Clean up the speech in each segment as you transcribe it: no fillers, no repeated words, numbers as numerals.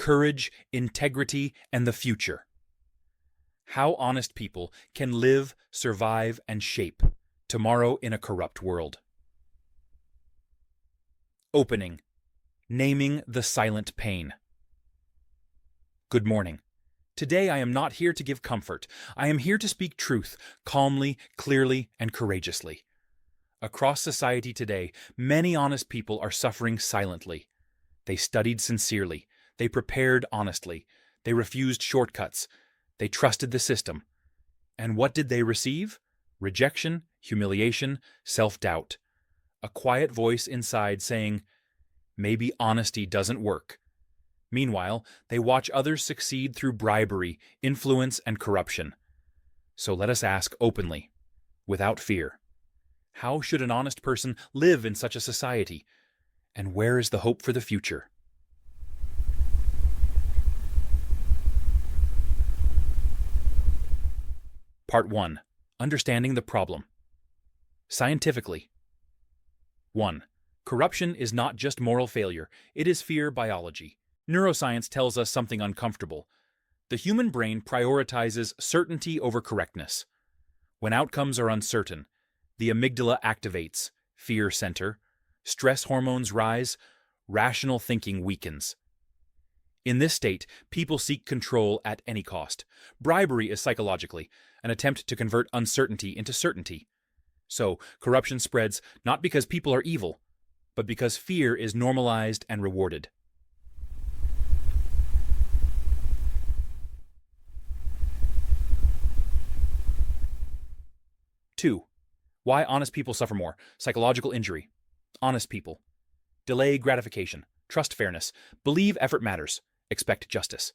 courage, integrity, and the future. How honest people can live, survive, and shape tomorrow in a corrupt world. Opening. Naming the silent pain. Good morning. Today I am not here to give comfort. I am here to speak truth, calmly, clearly, and courageously. Across society today, many honest people are suffering silently. They studied sincerely. They prepared honestly. They refused shortcuts. They trusted the system. And what did they receive? Rejection, humiliation, self-doubt. A quiet voice inside saying, maybe honesty doesn't work. Meanwhile, they watch others succeed through bribery, influence, and corruption. So let us ask openly, without fear, how should an honest person live in such a society? And where is the hope for the future? Part 1. Understanding the problem. Scientifically. 1. Corruption is not just moral failure, it is fear biology. Neuroscience tells us something uncomfortable. The human brain prioritizes certainty over correctness. When outcomes are uncertain, the amygdala activates, fear center, stress hormones rise, rational thinking weakens. In this state, people seek control at any cost. Bribery is psychologically an attempt to convert uncertainty into certainty. So, corruption spreads not because people are evil, but because fear is normalized and rewarded. 2. Why honest people suffer more. Psychological injury. Honest people. Delay gratification. Trust fairness. Believe effort matters. Expect justice.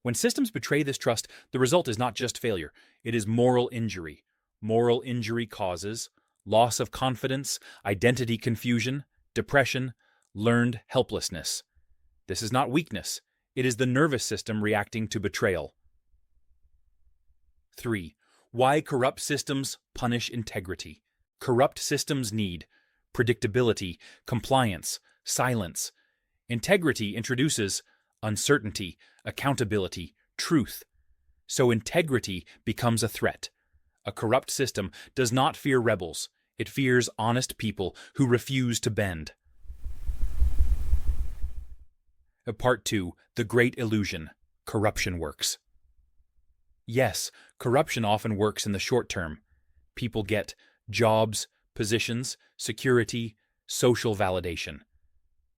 When systems betray this trust, the result is not just failure. It is moral injury. Moral injury causes loss of confidence, identity confusion, depression, learned helplessness. This is not weakness. It is the nervous system reacting to betrayal. 3. Why corrupt systems punish integrity. Corrupt systems need predictability, compliance, silence. Integrity introduces uncertainty, accountability, truth. So integrity becomes a threat. A corrupt system does not fear rebels. It fears honest people who refuse to bend. Part 2. The Great Illusion. Corruption works. Yes, corruption often works in the short term. People get jobs, positions, security, social validation.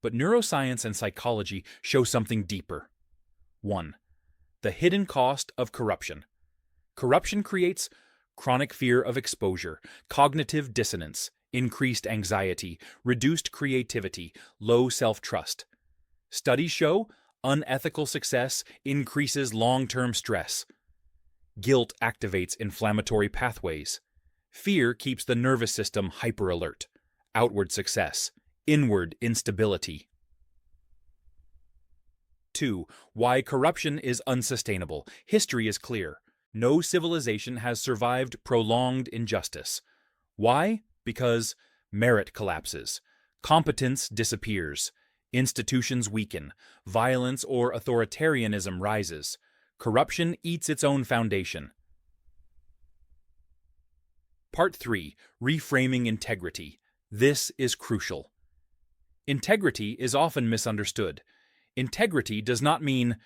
But neuroscience and psychology show something deeper. 1. The hidden cost of corruption. Corruption creates chronic fear of exposure, cognitive dissonance, increased anxiety, reduced creativity, low self-trust. Studies show unethical success increases long-term stress. Guilt activates inflammatory pathways. Fear keeps the nervous system hyper-alert. Outward success. Inward instability. 2. Why corruption is unsustainable. History is clear. No civilization has survived prolonged injustice. Why? Because merit collapses. Competence disappears. Institutions weaken. Violence or authoritarianism rises. Corruption eats its own foundation. Part 3. Reframing integrity. This is crucial. Integrity is often misunderstood. Integrity does not mean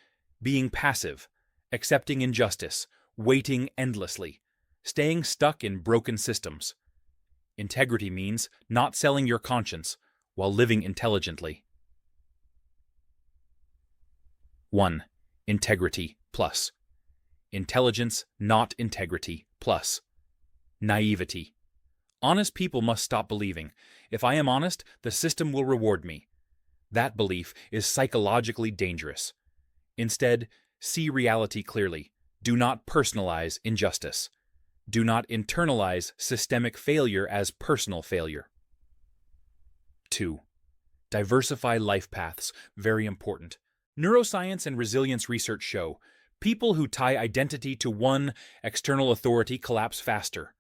being passive, accepting injustice, waiting endlessly, staying stuck in broken systems. Integrity means not selling your conscience while living intelligently. 1. Integrity plus. Intelligence, not integrity plus. Naivety. Honest people must stop believing, if I am honest, the system will reward me. That belief is psychologically dangerous. Instead, see reality clearly. Do not personalize injustice. Do not internalize systemic failure as personal failure. 2. Diversify life paths. Very important. Neuroscience and resilience research show people who tie identity to one external authority collapse faster.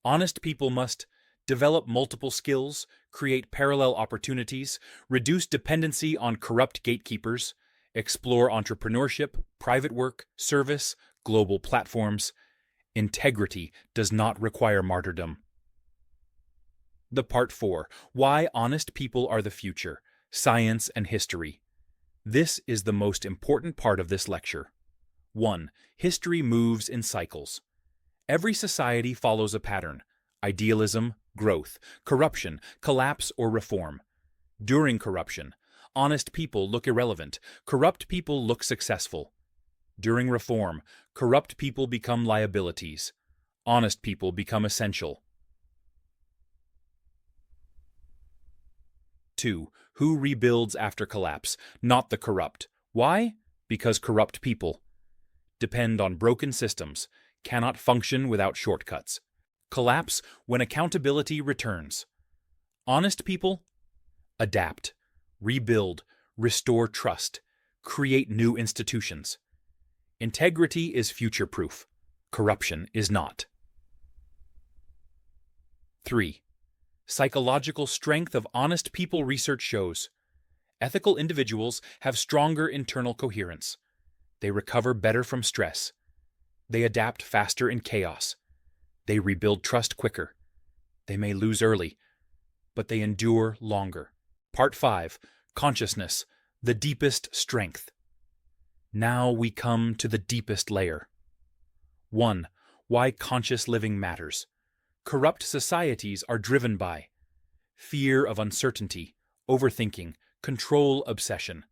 Honest people must develop multiple skills, create parallel opportunities, reduce dependency on corrupt gatekeepers, Explore entrepreneurship, private work, service, global platforms. Integrity does not require martyrdom. The Part 4. Why Honest People Are the Future. Science and History. This is the most important part of this lecture. 1. History moves in cycles. Every society follows a pattern: idealism, growth, corruption, collapse, or reform. During corruption, honest people look irrelevant, corrupt people look successful. During reform, corrupt people become liabilities. Honest people become essential. 2. Who rebuilds after collapse? Not the corrupt. Why? Because corrupt people depend on broken systems, cannot function without shortcuts. Collapse when accountability returns. Honest people adapt, rebuild, restore trust, create new institutions. Integrity is future-proof. Corruption is not. 3. Psychological strength of honest people. Research shows ethical individuals have stronger internal coherence. They recover better from stress. They adapt faster in chaos. They rebuild trust quicker. They may lose early, but they endure longer. Part 5. Consciousness, the deepest strength. Now we come to the deepest layer. 1. Why conscious living matters. Corrupt societies are driven by fear of uncertainty, overthinking, control obsession.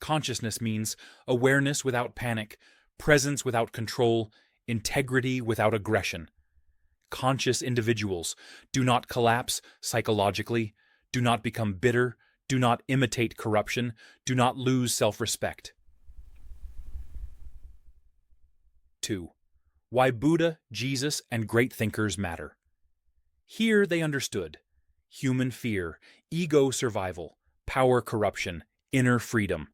Consciousness means awareness without panic, presence without control, integrity without aggression. Conscious individuals do not collapse psychologically, do not become bitter, do not imitate corruption, do not lose self-respect. 2. Why Buddha, Jesus, and great thinkers matter. Here they understood human fear, ego survival, power corruption, inner freedom.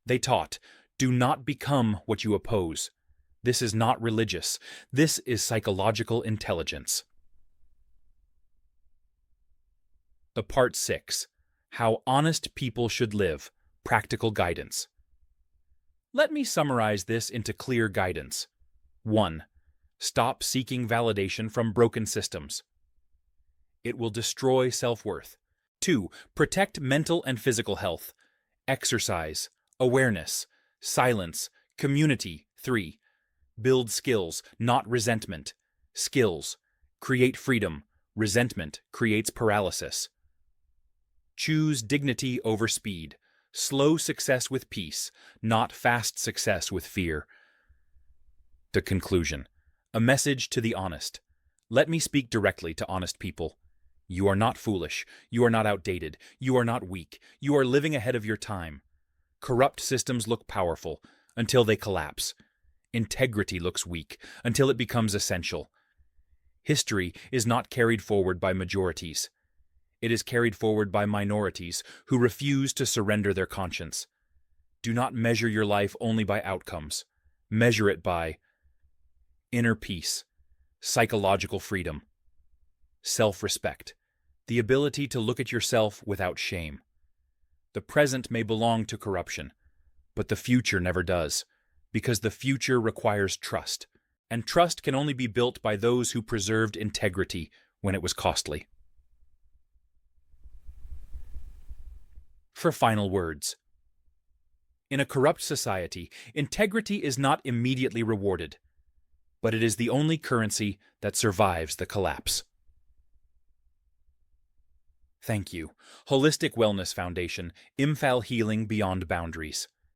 They taught, do not become what you oppose. This is not religious. This is psychological intelligence. The Part 6. How Honest People Should Live. Practical Guidance. Let me summarize this into clear guidance. 1. Stop seeking validation from broken systems. It will destroy self-worth. 2. Protect mental and physical health. Exercise, awareness, silence, community. 3. Build skills, not resentment. Skills create freedom. Resentment creates paralysis. Choose dignity over speed. Slow success with peace, not fast success with fear. The conclusion. A message to the honest. Let me speak directly to honest people. You are not foolish. You are not outdated. You are not weak. You are living ahead of your time. Corrupt systems look powerful until they collapse. Integrity looks weak until it becomes essential. History is not carried forward by majorities. It is carried forward by minorities who refuse to surrender their conscience. Do not measure your life only by outcomes. Measure it by inner peace, psychological freedom, self-respect, the ability to look at yourself without shame. The present may belong to corruption, but the future never does, because the future requires trust, and trust can only be built by those who preserved integrity when it was costly. For final words. In a corrupt society, integrity is not immediately rewarded, but it is the only currency that survives the collapse. Thank you. Holistic Wellness Foundation, Imphal Healing Beyond Boundaries.